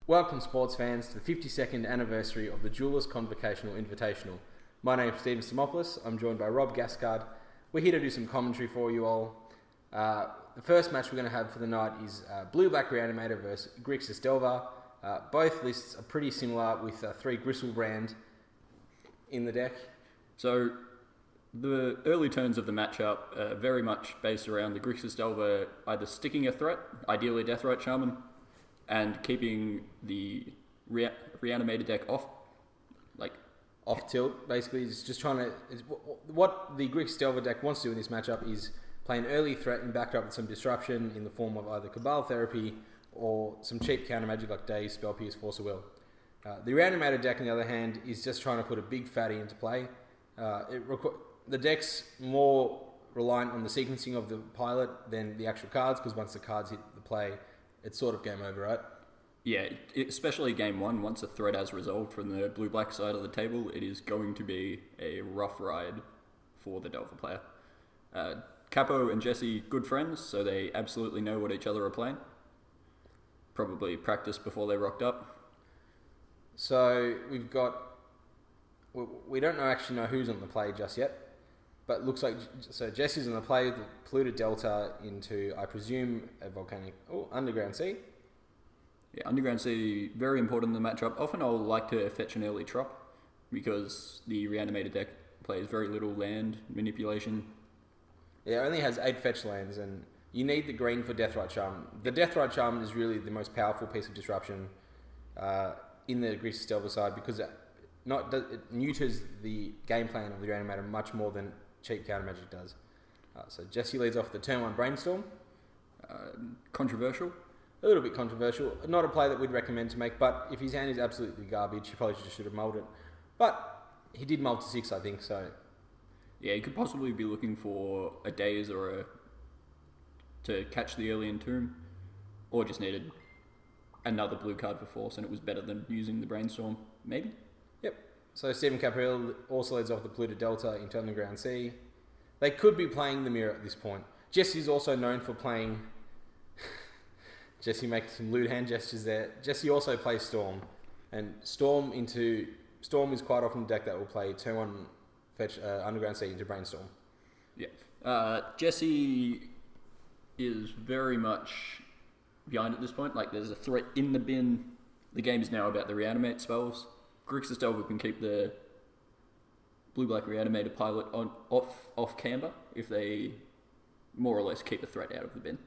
Welcome, sports fans, to the 52nd anniversary of the Jewelers Convocational Invitational. My name is Stephen Simopoulos. I'm joined by Rob Gascard. We're here to do some commentary for you all. The first match we're going to have for the night is Blue-Black Reanimator versus Grixis Delver. Both lists are pretty similar with 3 Griselbrand in the deck. So the early turns of the matchup are very much based around the Grixis Delver either sticking a threat, ideally Deathrite Shaman, and keeping the Reanimator deck off tilt. Basically, it's just trying to... What the Grixis Delver deck wants to do in this matchup is play an early threat and back up with some disruption in the form of either Cabal Therapy or some cheap counter magic like Daze, Spell Pierce, Force of Will. The Reanimator deck, on the other hand, is just trying to put a big fatty into play. The deck's more reliant on the sequencing of the pilot than the actual cards, because once the cards hit the play, it's sort of game over, right? Yeah, especially game 1, once a threat has resolved from the blue-black side of the table, it is going to be a rough ride for the Delver player. Capo and Jesse, good friends, so they absolutely know what each other are playing. Probably practiced before they rocked up. So we've got... We don't actually know who's on the play just yet, but looks like... So Jesse's on the play, the polluted Delta into, I presume, a volcanic... Underground Sea. Yeah, Underground Sea, very important in the matchup. Often I'll like to fetch an early trop, because the Reanimator deck plays very little land manipulation. Yeah, it only has 8 fetch lands, and you need the green for Deathrite Shaman. The Deathrite Shaman is really the most powerful piece of disruption in the Grixis Delver side, because it neuters the game plan of the Reanimator much more than cheap counter magic does. So Jesse leads off the turn 1 Brainstorm. Controversial. A little bit controversial. Not a play that we'd recommend to make, but if his hand is absolutely garbage, he probably just should have mulled it. But he did mull to 6, I think, so... Yeah, he could possibly be looking for a Daze to catch the early Entomb, or just needed another blue card for Force, and it was better than using the Brainstorm, maybe? Yep. So Stephen Capovilla also leads off the polluted Delta into Underground Sea. They could be playing the Mirror at this point. Jesse's also known for playing... Jesse makes some lewd hand gestures there. Jesse also plays Storm, and Storm is quite often a deck that will play turn 1 fetch Underground Sea into Brainstorm. Yeah. Jesse is very much behind at this point. Like, there's a threat in the bin. The game is now about the Reanimate spells. Grixis Delver can keep the Blue-Black Reanimator pilot off camber if they more or less keep the threat out of the bin.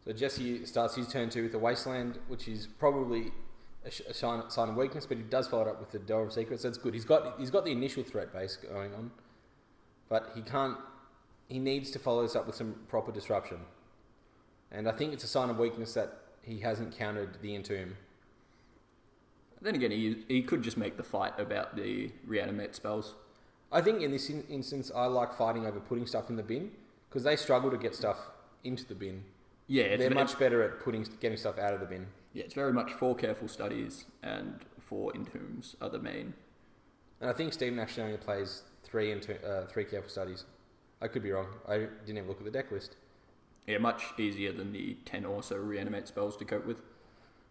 So Jesse starts his turn 2 with the Wasteland, which is probably a sign of weakness, but he does follow it up with the Delver of Secrets. So that's good. He's got the initial threat base going on, but he needs to follow this up with some proper disruption. And I think it's a sign of weakness that he hasn't countered the Entomb. Then again, he could just make the fight about the Reanimate spells. I think in this instance, I like fighting over putting stuff in the bin, because they struggle to get stuff into the bin. Yeah, they're much better at getting stuff out of the bin. Yeah, it's very much 4 careful studies and 4 Entombs are the main. And I think Stephen actually only plays 3 careful studies. I could be wrong. I didn't even look at the deck list. Yeah, much easier than the 10 or so Reanimate spells to cope with.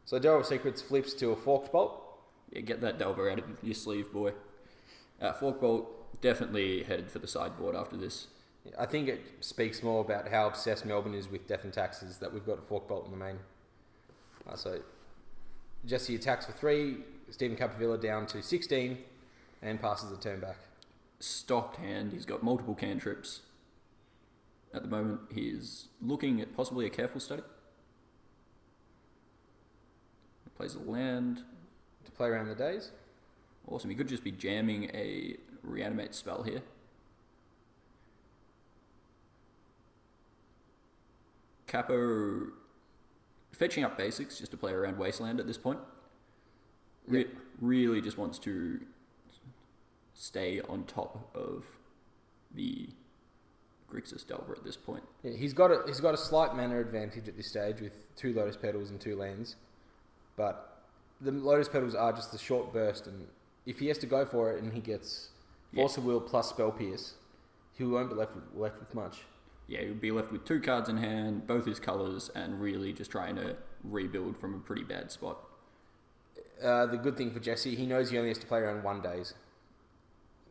So Delver of Secrets flips to a Forked Bolt. Yeah, get that Delver out of your sleeve, boy. Forked Bolt definitely headed for the sideboard after this. I think it speaks more about how obsessed Melbourne is with Death and Taxes that we've got a Forked Bolt in the main. So Jesse attacks for 3, Stephen Capovilla down to 16, and passes the turn back. Stocked hand, he's got multiple cantrips. At the moment, he's looking at possibly a careful study. Plays a land. To play around the Daze. Awesome, he could just be jamming a Reanimate spell here. Capo fetching up basics just to play around Wasteland at this point. Really just wants to stay on top of the Grixis Delver at this point. Yeah, he's got a slight mana advantage at this stage with 2 Lotus Petals and 2 lands, but the Lotus Petals are just the short burst, and if he has to go for it and he gets Force of Will plus Spell Pierce, he won't be left with much. Yeah, he'll be left with 2 cards in hand, both his colours, and really just trying to rebuild from a pretty bad spot. The good thing for Jesse, he knows he only has to play around 1 days,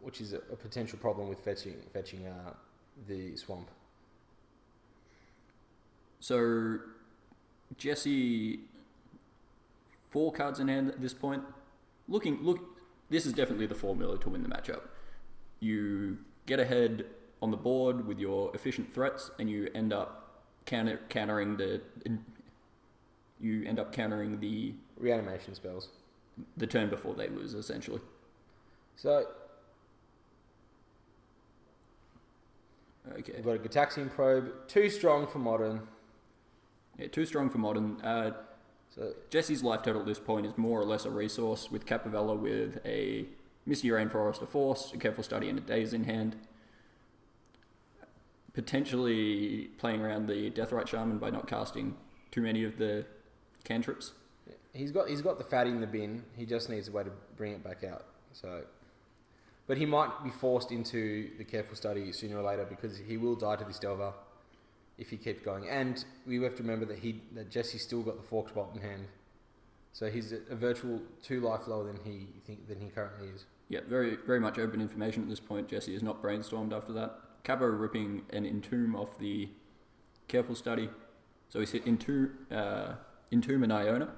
which is a potential problem with fetching the swamp. So, Jesse, 4 cards in hand at this point. This is definitely the formula to win the matchup. You get ahead on the board with your efficient threats, and you end up countering the Reanimation spells. The turn before they lose, essentially. So, okay. We've got a Gitaxian Probe, too strong for Modern. Yeah, too strong for Modern. So Jesse's life total at this point is more or less a resource, with Capovilla with a Misty Rainforest, a Force, a Careful Study, and a Daze in hand. Potentially playing around the Deathrite Shaman by not casting too many of the cantrips. He's got the fatty in the bin. He just needs a way to bring it back out. So, but he might be forced into the Careful Study sooner or later, because he will die to this Delver if he keeps going. And we have to remember that Jesse's still got the Forked Bolt in hand, so he's a virtual 2 life lower than he currently is. Yeah, very very much open information at this point. Jesse is not brainstormed after that. Cabo ripping an Entomb off the Careful Study, so he's hit Entomb and Iona.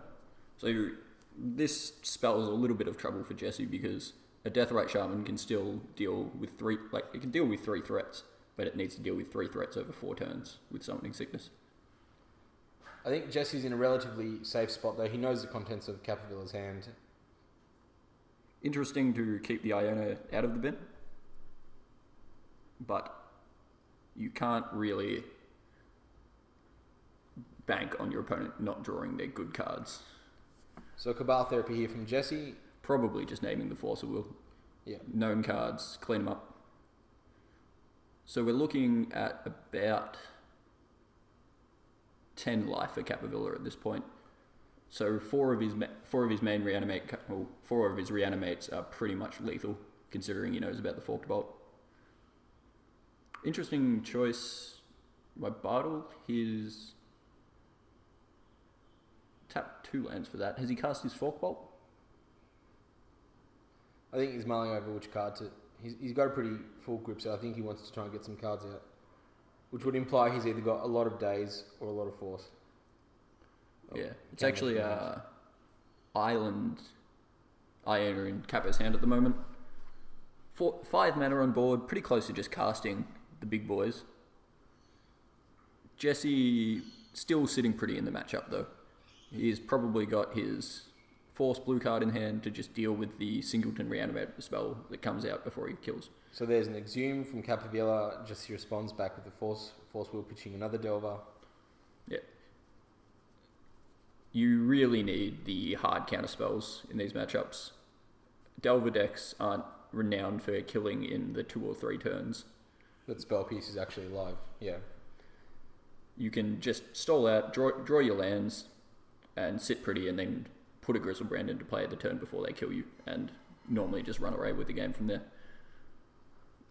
So this spells a little bit of trouble for Jesse, because a Deathrite Shaman can still deal with 3 threats, but it needs to deal with 3 threats over 4 turns with Summoning Sickness. I think Jesse's in a relatively safe spot, though. He knows the contents of Capovilla's hand. Interesting to keep the Iona out of the bin, but you can't really bank on your opponent not drawing their good cards. So Cabal Therapy here from Jesse. Probably just naming the Force of Will. Yeah. Known cards, clean them up. So we're looking at about 10 life for Capovilla at this point. So 4 of his reanimates are pretty much lethal, considering he knows about the Forked Bolt. Interesting choice by Bartle. He's tapped 2 lands for that. Has he cast his Forked Bolt? I think he's mulling over which card to... He's got a pretty full grip, so I think he wants to try and get some cards out, which would imply he's either got a lot of Daze or a lot of Force. Yeah, it's actually Island Iona in Capo's hand at the moment. 5 mana on board, pretty close to just casting the big boys. Jesse still sitting pretty in the matchup, though. He's probably got his Force blue card in hand to just deal with the Singleton Reanimator spell that comes out before he kills. So there's an Exhume from Capovilla. Jesse responds back with the Force Will, pitching another Delver. Yeah. You really need the hard counter spells in these matchups. Delver decks aren't renowned for killing in the 2 or 3 turns. That spell piece is actually live. Yeah. You can just stall out, draw your lands, and sit pretty, and then put a Grizzlebrand into play the turn before they kill you, and normally just run away with the game from there.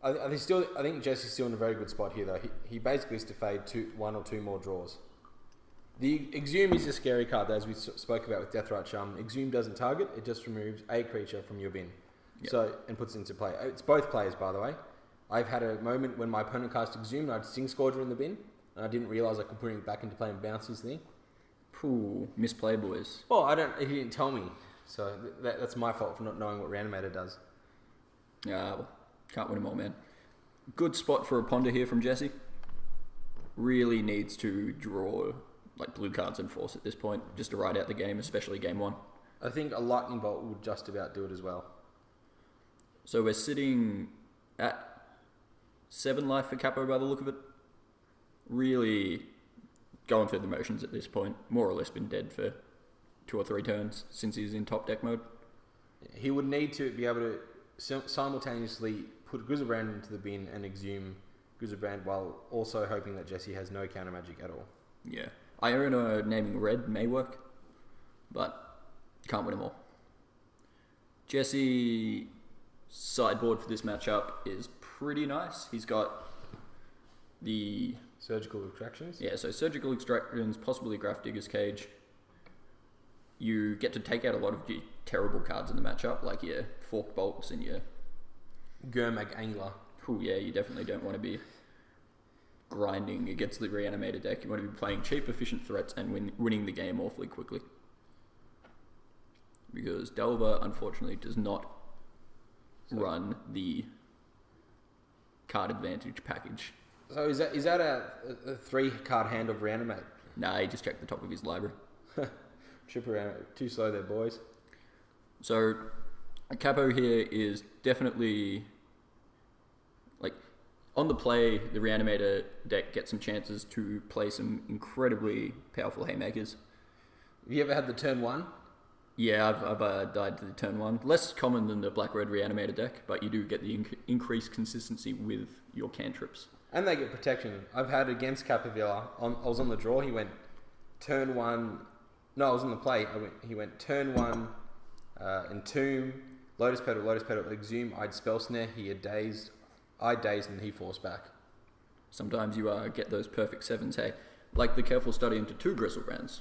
I think Jesse's still in a very good spot here, though. He basically has to fade 1 or 2 more draws. The Exhume is a scary card, as we spoke about with Deathrite Shaman. Exhume doesn't target, it just removes a creature from your bin. Yep. And puts it into play. It's both players, by the way. I've had a moment when my opponent cast Exhume and I had Sting Scourger in the bin, and I didn't realise I could put it back into play and bounce his thing. Ooh, misplay, boys. Well, he didn't tell me, so that's my fault for not knowing what Reanimator does. Well, can't win them all, man. Good spot for a ponder here from Jesse. Really needs to draw like blue cards and Force at this point, just to ride out the game, especially game 1. I think a Lightning Bolt would just about do it as well. So we're sitting at 7 life for Capo by the look of it. Really going through the motions at this point. More or less been dead for 2 or 3 turns since he's in top deck mode. He would need to be able to simultaneously put Grizzlebrand into the bin and Exhume Grizzlebrand, while also hoping that Jesse has no counter magic at all. Yeah. Iona naming red may work, but can't win them all. Jesse sideboard for this matchup is pretty nice. He's got the Surgical Extractions? Yeah, so Surgical Extractions, possibly Graph Digger's Cage. you get to take out a lot of your terrible cards in the matchup, like your Fork Bolts and your Gurmag Angler. Oh yeah, you definitely don't want to be grinding against the Reanimator deck. You want to be playing cheap, efficient threats and winning the game awfully quickly. Because Delver, unfortunately, does not run the card advantage package. So is that a 3-card hand of Reanimate? Nah, he just checked the top of his library. Triple Reanimate. Too slow there, boys. So, a Capo here is definitely... Like, on the play, the Reanimator deck gets some chances to play some incredibly powerful Haymakers. Have you ever had the turn 1? Yeah, I've died to the turn 1. Less common than the Black-Red Reanimator deck, but you do get the increased consistency with your cantrips. And they get protection. I've had against Capovilla. I was on the draw. He went turn 1. No, I was on the play. He went turn 1, Entomb, Lotus Petal, Exhume. I'd Spell Snare. He had dazed. I dazed and he forced back. Sometimes you get those perfect 7s, hey. Like the Careful Study into 2 Gristlebrands.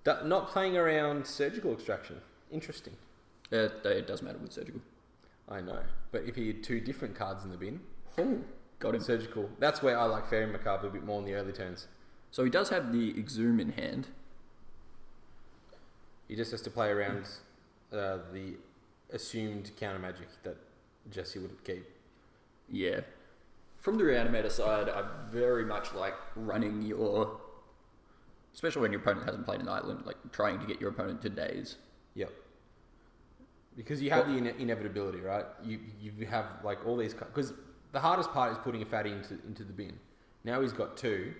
Not playing around Surgical Extraction. Interesting. It does matter with Surgical. I know. But if he had 2 different cards in the bin... Oh, got him. Surgical. That's where I like Fairy Macabre a bit more in the early turns. So he does have the Exhume in hand. He just has to play around the assumed counter magic that Jesse would keep. Yeah. From the Reanimator side, I very much like running your... Especially when your opponent hasn't played an island, like trying to get your opponent to daze. Yep. Because you have the inevitability, right? You have like all these... Because the hardest part is putting a fatty into the bin. Now he's got 2,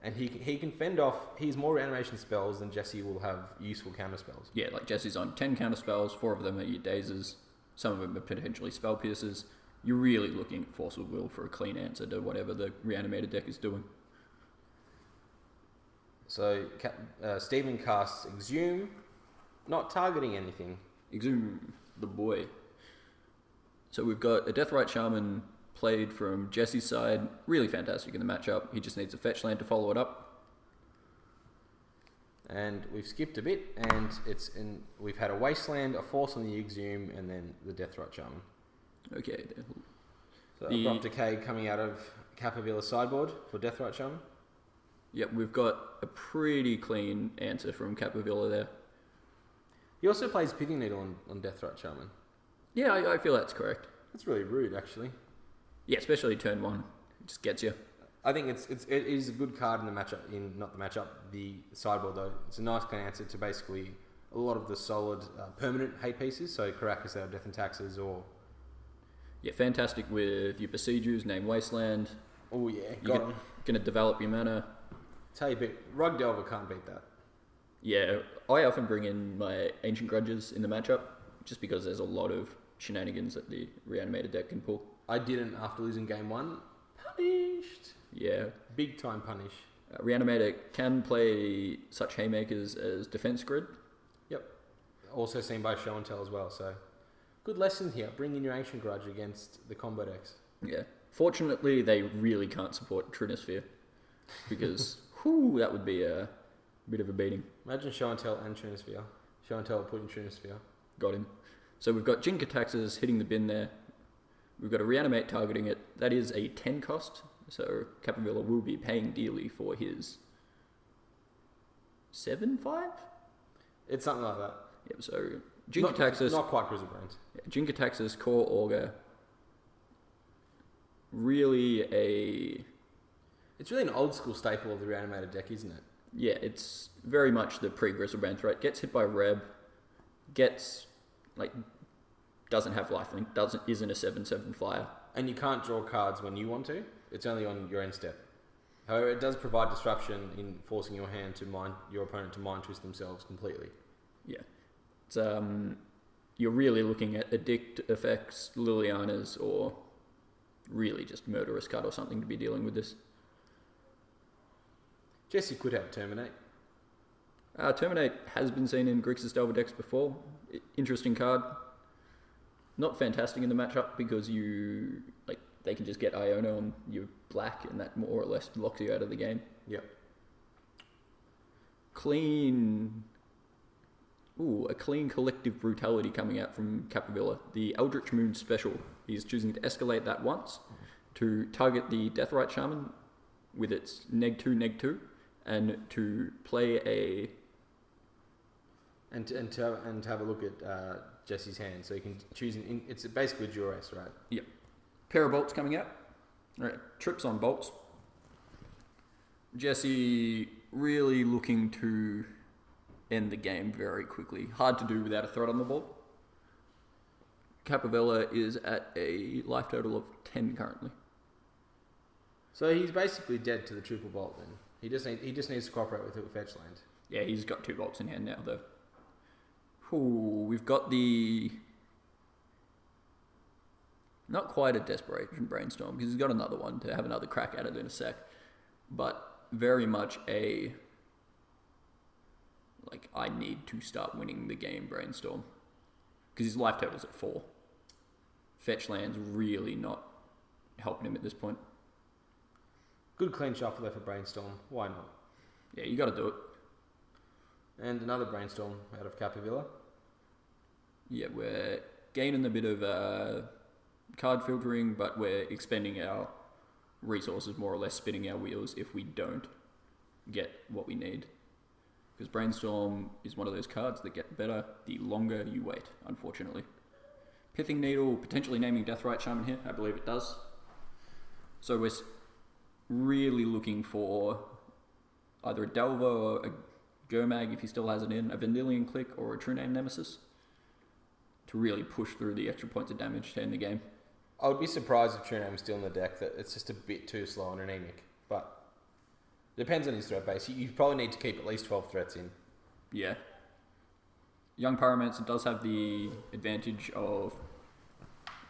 and he can fend off... He's more reanimation spells than Jesse will have useful counter spells. Yeah, like Jesse's on 10 counter spells, 4 of them are your dazes, some of them are potentially spell pierces. You're really looking at Force of Will for a clean answer to whatever the Reanimator deck is doing. So, Stephen casts Exhume, not targeting anything. Exhume the boy. So we've got a Deathrite Shaman played from Jesse's side. Really fantastic in the matchup. He just needs a fetch land to follow it up. And we've skipped a bit, and we've had a Wasteland, a Force on the Exhume, and then the Deathrite Shaman. Okay. So Abrupt Decay coming out of Capovilla's sideboard for Deathrite Shaman. Yep, we've got a pretty clean answer from Capovilla there. He also plays Pithing Needle on Deathrite Shaman. Yeah, I feel that's correct. That's really rude, actually. Yeah, especially turn 1. It just gets you. I think it is a good card in the matchup, the sideboard though. It's a nice clean answer to basically a lot of the solid permanent hate pieces, so Caracas out of Death and Taxes or... Yeah, fantastic with your Besiegers, name Wasteland. Oh yeah, You're going to develop your mana. Tell you a bit, Rug Delver can't beat that. Yeah, I often bring in my Ancient Grudges in the matchup, just because there's a lot of shenanigans that the Reanimator deck can pull. I didn't after losing game 1. Punished. Yeah. Big time punish. Reanimator can play such haymakers as Defense Grid. Yep. Also seen by Show and Tell as well, so... Good lesson here. Bring in your Ancient Grudge against the combo decks. Yeah. Fortunately, they really can't support Trinisphere, because that would be a bit of a beating. Imagine Show and Tell and Trinisphere. Show and Tell putting Trinisphere. Got him. So we've got Jinkataxes hitting the bin there. We've got a Reanimate targeting it. That is a 10 cost, so Capovilla will be paying dearly for his 7/5? It's something like that. Yep, so Jinkataxes... Not quite Grizzlebrains. Yeah, Jinkataxes, Core Augur. Really It's really an old school staple of the Reanimator deck, isn't it? Yeah, it's very much the pre-Grizzlebrand threat. Gets hit by Reb, doesn't have lifelink, isn't a 7/7 flyer. And you can't draw cards when you want to. It's only on your end step. However, it does provide disruption in forcing your opponent to mind twist themselves completely. Yeah. It's, you're really looking at Addict effects, Liliana's, or really just Murderous Cut or something to be dealing with this. Jesse could have Terminate. Terminate has been seen in Grixis Delver decks before. Interesting card. Not fantastic in the matchup because they can just get Iona on your black and that more or less locks you out of the game. Yep. Clean Ooh, a clean collective brutality coming out from Capovilla. The Eldritch Moon special. He's choosing to escalate that once to target the Deathrite Shaman with its neg 2, and to play a... And to have a look at Jesse's hand, so you can choose... it's basically duress, right? Yep. Pair of bolts coming out. Alright, trips on bolts. Jesse really looking to end the game very quickly. Hard to do without a threat on the board. Capovilla is at a life total of 10 currently. So he's basically dead to the triple bolt then. He just needs to cooperate with it with fetch land. Yeah, he's got 2 bolts in hand now though. Ooh, we've got the... Not quite a desperation brainstorm, because he's got another one to have another crack at it in a sec. But very much a... like, I need to start winning the game brainstorm. Because his life total's at 4. Fetch land's really not helping him at this point. Good clean shuffle there for brainstorm. Why not? Yeah, you got to do it. And another brainstorm out of Capovilla. Yeah, we're gaining a bit of card filtering, but we're expending our resources, more or less spinning our wheels if we don't get what we need. Because brainstorm is one of those cards that get better the longer you wait, unfortunately. Pithing Needle, potentially naming Deathrite Shaman here. I believe it does. So we're really looking for either a Delver or a Gurmag, if he still has it in, a Vendilion Click, or a True Name Nemesis to really push through the extra points of damage to end the game. I would be surprised if True Name is still in the deck, that it's just a bit too slow and anemic. But depends on his threat base. You probably need to keep at least 12 threats in. Yeah. Young Pyromancer does have the advantage of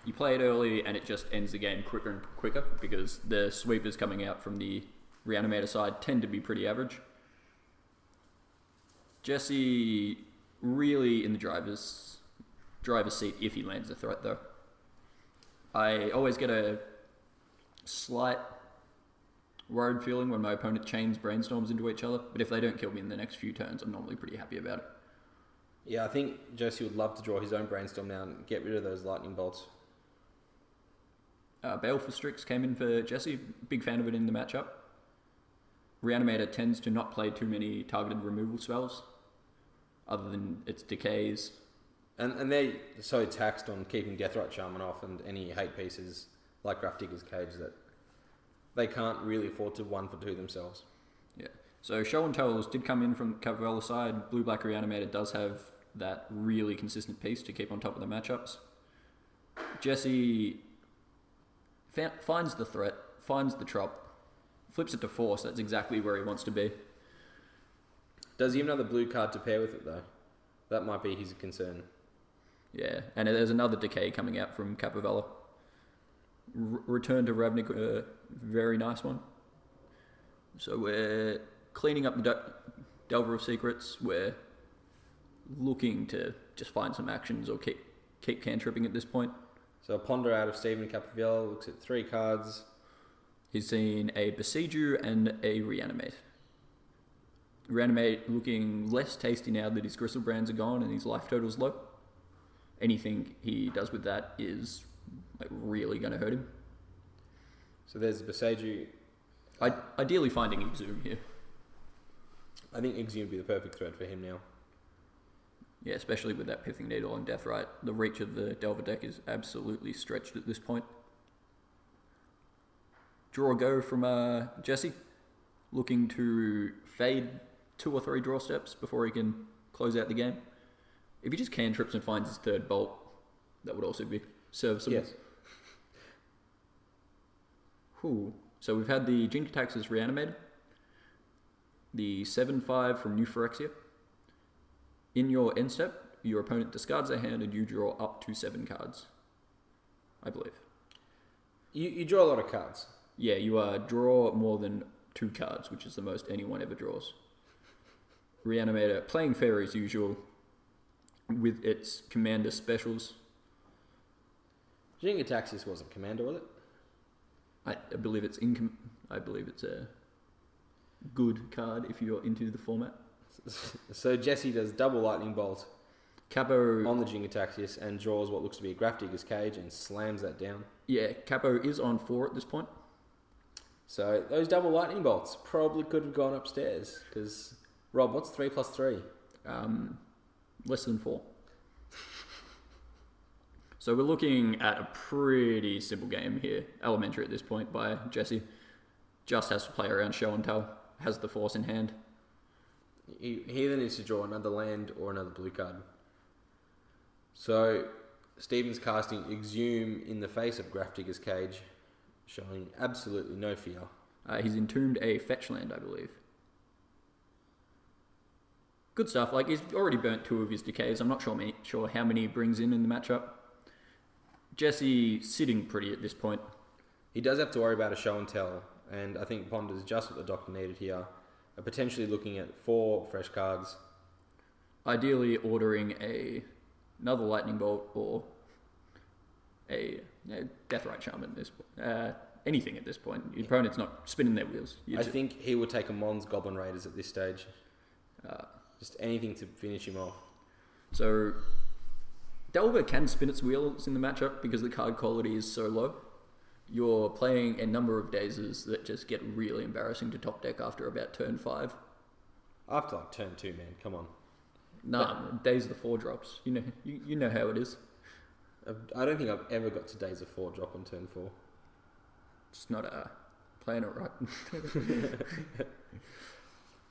you play it early and it just ends the game quicker and quicker, because the sweepers coming out from the Reanimator side tend to be pretty average. Jesse really in the driver's seat if he lands a threat though. I always get a slight worried feeling when my opponent chains brainstorms into each other, but if they don't kill me in the next few turns, I'm normally pretty happy about it. Yeah, I think Jesse would love to draw his own brainstorm now and get rid of those lightning bolts. Baleful Strix came in for Jesse. Big fan of it in the matchup. Reanimator tends to not play too many targeted removal spells, other than its decays. And they're so taxed on keeping Deathrite Shaman off and any hate pieces like Graf Digger's Cage that they can't really afford to 1-for-2 themselves. Yeah. So Show and Tells did come in from Capovella's side. Blue-Black Reanimator does have that really consistent piece to keep on top of the matchups. Jesse finds the threat, finds the trop, flips it to Force. That's exactly where he wants to be. Does he have another blue card to pair with it though? That might be his concern. Yeah, and there's another decay coming out from Capovilla. Return to Ravnica, very nice one. So we're cleaning up the Delver of Secrets. We're looking to just find some actions or keep cantripping at this point. So a Ponder out of Stephen Capovilla, looks at 3 cards. He's seen a Besiege You and a Reanimate. Reanimate looking less tasty now that his Gristle Brands are gone and his life total's low. Anything he does with that is like really going to hurt him. So there's Besiege. Ideally finding Exhume here. I think Exhume would be the perfect threat for him now. Yeah, especially with that Pithing Needle and Deathrite. The reach of the Delver deck is absolutely stretched at this point. Draw a go from Jesse. Looking to fade 2 or 3 draw steps before he can close out the game. If he just cantrips and finds his 3rd bolt, that would also be serviceable. Yes. Whew. So we've had the Jin-Kataxis Reanimated, the 7/5 from New Phyrexia. In your end step, your opponent discards their hand and you draw up to 7 cards, I believe. You draw a lot of cards. Yeah, you draw more than 2 cards, which is the most anyone ever draws. Reanimator, playing fair as usual, with its commander specials. Jin-Kataxis wasn't commander, was it? I believe it's I believe it's a good card if you're into the format. So Jesse does double lightning bolt Capo... on the Jing attacks, yes, and draws what looks to be a Grafdigger's Cage and slams that down. Yeah, Capo is on 4 at this point. So those double lightning bolts probably could have gone upstairs. Because, Rob, what's 3 plus 3? Less than 4. So we're looking at a pretty simple game here. Elementary at this point by Jesse. Just has to play around show and tell. Has the force in hand. He either needs to draw another land or another blue card. So Stephen's casting Exhume in the face of Grafdigger's Cage, showing absolutely no fear. He's entombed a fetch land, I believe. Good stuff. Like, he's already burnt 2 of his decays. I'm not sure how many he brings in the matchup. Jesse sitting pretty at this point. He does have to worry about a show and tell, and I think Ponder's just what the doctor needed here. Potentially looking at 4 fresh cards. Ideally ordering another lightning bolt or a Deathrite Charm at this point. Anything at this point. Your opponent's not spinning their wheels. I think he would take a Mons Goblin Raiders at this stage. Just anything to finish him off. So Delver can spin its wheels in the matchup because the card quality is so low. You're playing a number of dazes that just get really embarrassing to top deck after about turn 5. After like turn 2, man, come on. Nah, daze the 4 drops. You know how it is. I don't think I've ever got to daze a 4 drop on turn 4. Just not playing it right.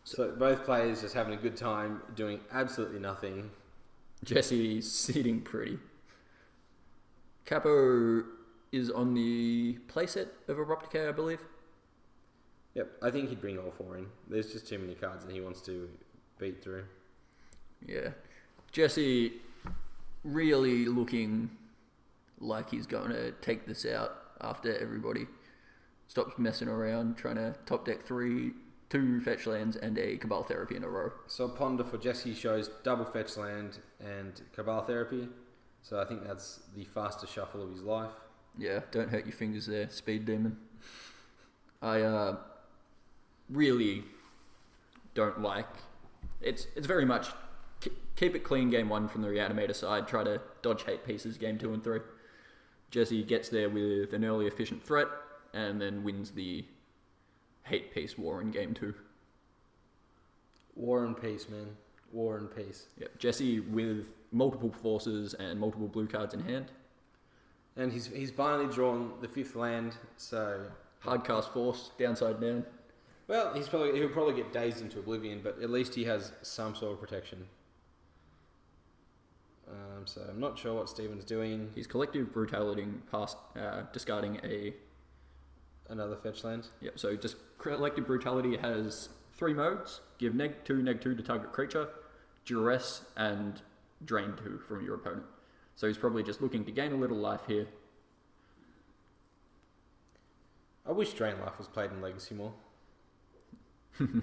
So both players just having a good time, doing absolutely nothing. Jesse sitting pretty. Capo is on the playset of Abrupt Decay, I believe. Yep, I think he'd bring all 4 in. There's just too many cards that he wants to beat through. Yeah. Jesse really looking like he's going to take this out after everybody stops messing around, trying to top deck 2 fetch lands and a Cabal Therapy in a row. So Ponder for Jesse shows double fetch land and Cabal Therapy. So I think that's the fastest shuffle of his life. Yeah, don't hurt your fingers there, Speed Demon. I really don't like... It's very much keep it clean game 1 from the Reanimator side, try to dodge hate pieces game 2 and 3. Jesse gets there with an early efficient threat and then wins the hate piece war in game 2. War and peace, man. War and peace. Yep, Jesse with multiple forces and multiple blue cards in hand. And he's finally drawn the 5th land, so... Hardcast force, downside down. Well, he'll probably get dazed into oblivion, but at least he has some sort of protection. So I'm not sure what Stephen's doing. He's collective brutality past discarding another fetch land. Yep, so just collective brutality has 3 modes. Give -2 to target creature, duress, and drain 2 from your opponent. So he's probably just looking to gain a little life here. I wish Drain Life was played in Legacy more.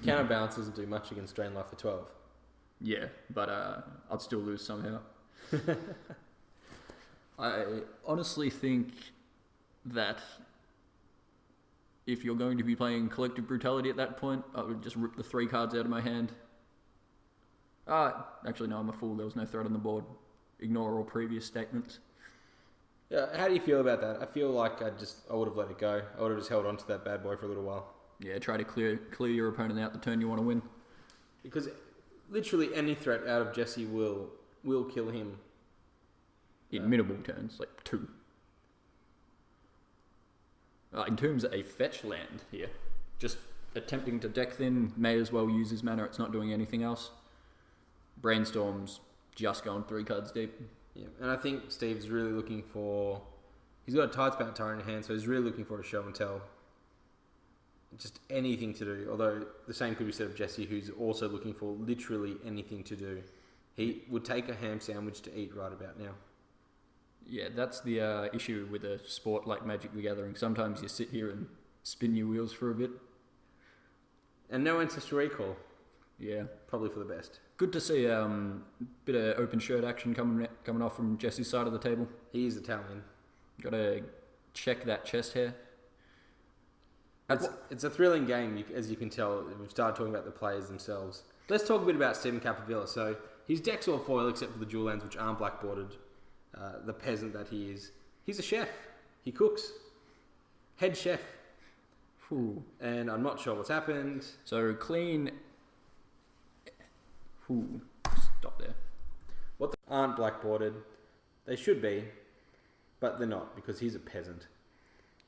Counterbalance doesn't do much against Drain Life for 12. Yeah, but I'd still lose somehow. I honestly think that if you're going to be playing Collective Brutality at that point, I would just rip the 3 cards out of my hand. Actually, no, I'm a fool. There was no threat on the board. Ignore all previous statements. Yeah, how do you feel about that? I feel like I would have let it go. I would have just held on to that bad boy for a little while. Yeah, try to clear your opponent out the turn you want to win. Because literally any threat out of Jesse will kill him. In minimal turns, like 2. Entombs a fetch land here. Just attempting to deck thin, may as well use his mana, it's not doing anything else. Brainstorm's just going 3 cards deep. Yeah, and I think Steve's really looking for... He's got a Tidespout Tyrant in hand, so he's really looking for a show and tell. Just anything to do. Although the same could be said of Jesse, who's also looking for literally anything to do. He would take a ham sandwich to eat right about now. Yeah, that's the issue with a sport like Magic the Gathering. Sometimes you sit here and spin your wheels for a bit. And no Ancestral Recall. Yeah. Probably for the best. Good to see a bit of open shirt action coming off from Jesse's side of the table. He is Italian. Got to check that chest hair. It's a thrilling game, as you can tell. We've started talking about the players themselves. Let's talk a bit about Stephen Capovilla. So his deck's all foil except for the dual lands, which aren't blackboarded. The peasant that he is. He's a chef. He cooks. Head chef. Ooh. And I'm not sure what's happened. So clean. Ooh. Stop there. What aren't blackboarded. They should be, but they're not because he's a peasant.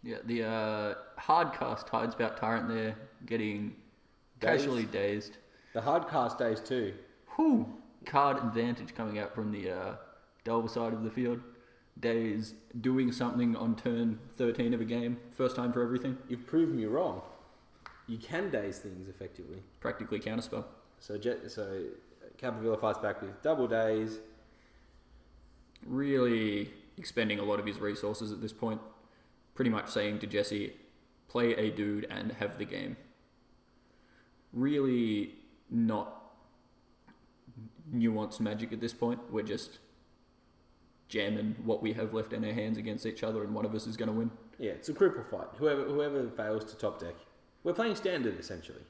Yeah, the hard cast Tidespout Tyrant there getting casually dazed. The hard cast days too. Whew. Card advantage coming out from the Delver side of the field. Daze doing something on turn 13 of a game. First time for everything. You've proved me wrong. You can daze things effectively. Practically counterspell. So Capovilla fights back with double daze. Really expending a lot of his resources at this point. Pretty much saying to Jesse, play a dude and have the game. Really not nuanced Magic at this point. We're just jamming what we have left in our hands against each other, and one of us is going to win. Yeah, it's a cripple fight. Whoever fails to top deck. We're playing standard, essentially.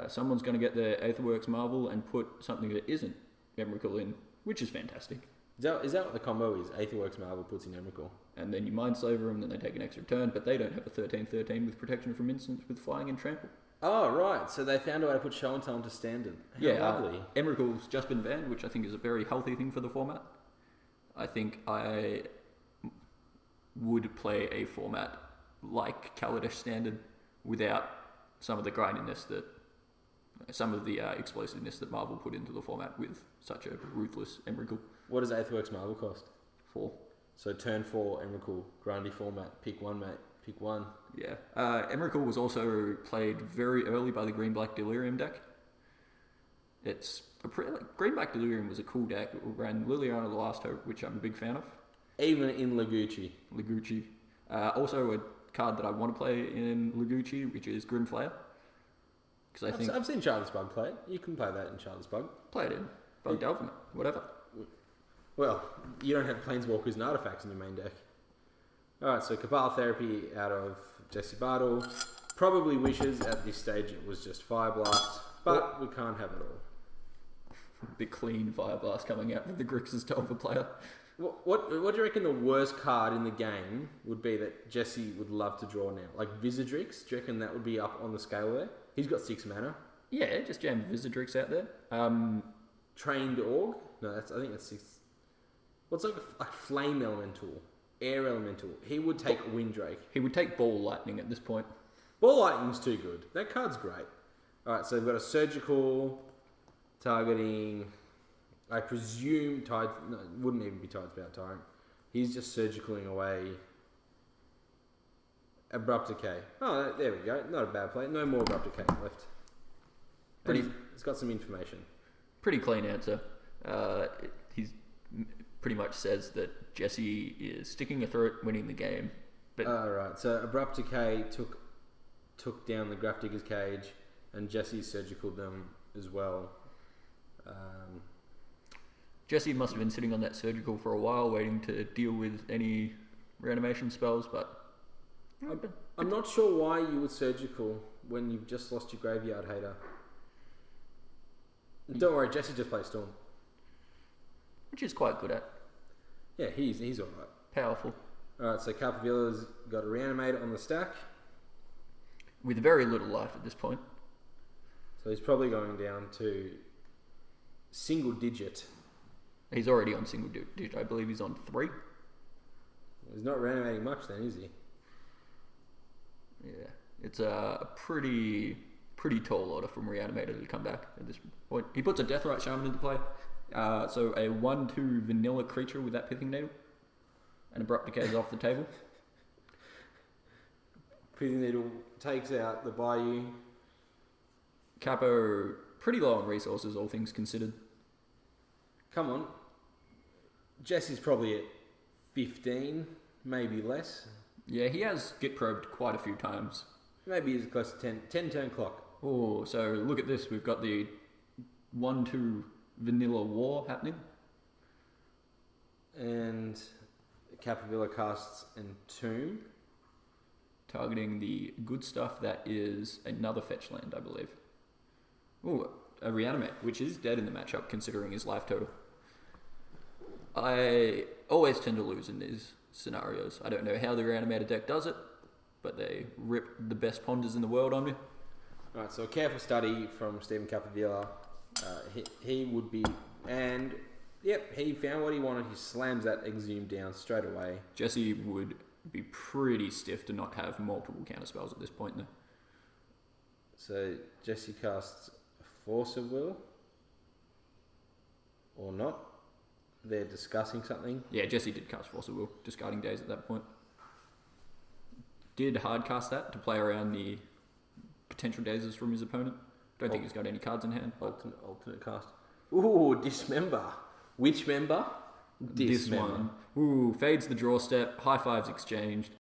Someone's going to get their Aetherworks Marvel and put something that isn't Emrakul in, which is fantastic. Is that what the combo is? Aetherworks Marvel puts in Emrakul. And then you Mindslaver them, then they take an extra turn, but they don't have a 13/13 with protection from instants with flying and trample. Oh, right. So they found a way to put Show and Tell into standard. How lovely. Emrakul's just been banned, which I think is a very healthy thing for the format. I think I would play a format like Kaladesh Standard without some of the grindiness some of the explosiveness that Marvel put into the format with such a ruthless Emrakul. What does Aetherworks Marvel cost? 4. So turn 4, Emrakul, grindy format. Pick one, mate. Pick one. Yeah. Emrakul was also played very early by the Green-Black Delirium deck. It's Green-Black Delirium was a cool deck. It ran Liliana the Last Hope, which I'm a big fan of. Even in Leguchi. Also a card that I want to play in Leguchi, which is Grim Flayer. Because I've seen Charlotte's Bug play it. You can play that in Charlotte's Bug. Play it in. Bug Delver, whatever. Well, you don't have Planeswalkers and artifacts in your main deck. Alright, so Cabal Therapy out of Jesse Bartle. Probably wishes at this stage it was just Fire Blast, but we can't have it all. The clean Fire Blast coming out with the Grixis Delver player. What do you reckon the worst card in the game would be that Jesse would love to draw now? Like Visindrix? Do you reckon that would be up on the scale there? He's got 6 mana. Yeah, just jam Visindrix out there. Trained Org? No, I think that's 6. What's like Flame Elemental? Air Elemental. He would take Windrake. He would take Ball Lightning at this point. Ball Lightning's too good. That card's great. Alright, so we've got a Surgical targeting... I presume wouldn't even be Tidespout Tyrant. He's just surgicaling away Abrupt Decay. Oh, there we go. Not a bad play. No more Abrupt Decay left. And he's got some information. Pretty clean answer. He's pretty much says that Jesse is sticking a throat, winning the game. But right. So Abrupt Decay took down the Grafdigger's Cage, and Jesse surgicaled them as well. Jesse must have been sitting on that surgical for a while, waiting to deal with any reanimation spells, but... I'm not sure why you would surgical when you've just lost your Graveyard Hater. Don't worry, Jesse just plays Storm. Which is quite good at. Yeah, he's alright. Powerful. Alright, so Capovilla's got a Reanimator on the stack. With very little life at this point. So he's probably going down to single digit. He's already on single digit. I believe he's on 3. He's not reanimating much then, is he? Yeah. It's a pretty tall order from Reanimator to come back at this point. He puts a Deathrite Shaman into play. So a 1/2 vanilla creature with that Pithing Needle. And Abrupt Decay is off the table. Pithing Needle takes out the Bayou. Capo, pretty low on resources, all things considered. Come on. Jesse's probably at 15, maybe less. Yeah, he has Git probed quite a few times. Maybe he's close to 10 turn clock. Oh, so look at this. We've got the 1/2 vanilla war happening. And Capovilla casts Entomb. Targeting the good stuff that is another fetch land, I believe. Oh, a Reanimate, which is dead in the matchup considering his life total. I always tend to lose in these scenarios. I don't know how the Reanimator deck does it, but they rip the best ponders in the world on me. Right, so a careful study from Stephen Capovilla. He would be, and yep, he found what he wanted. He slams that Exhume down straight away. Jesse would be pretty stiff to not have multiple counter spells at this point, though. So Jesse casts Force of Will, or not. They're discussing something. Yeah, Jesse did cast Force of Will, discarding Daze at that point. Did hard cast that to play around the potential Dazes from his opponent. Don't think he's got any cards in hand. Alternate cast. Ooh, Dismember. Which member? This one. Ooh, fades the draw step. High fives exchanged.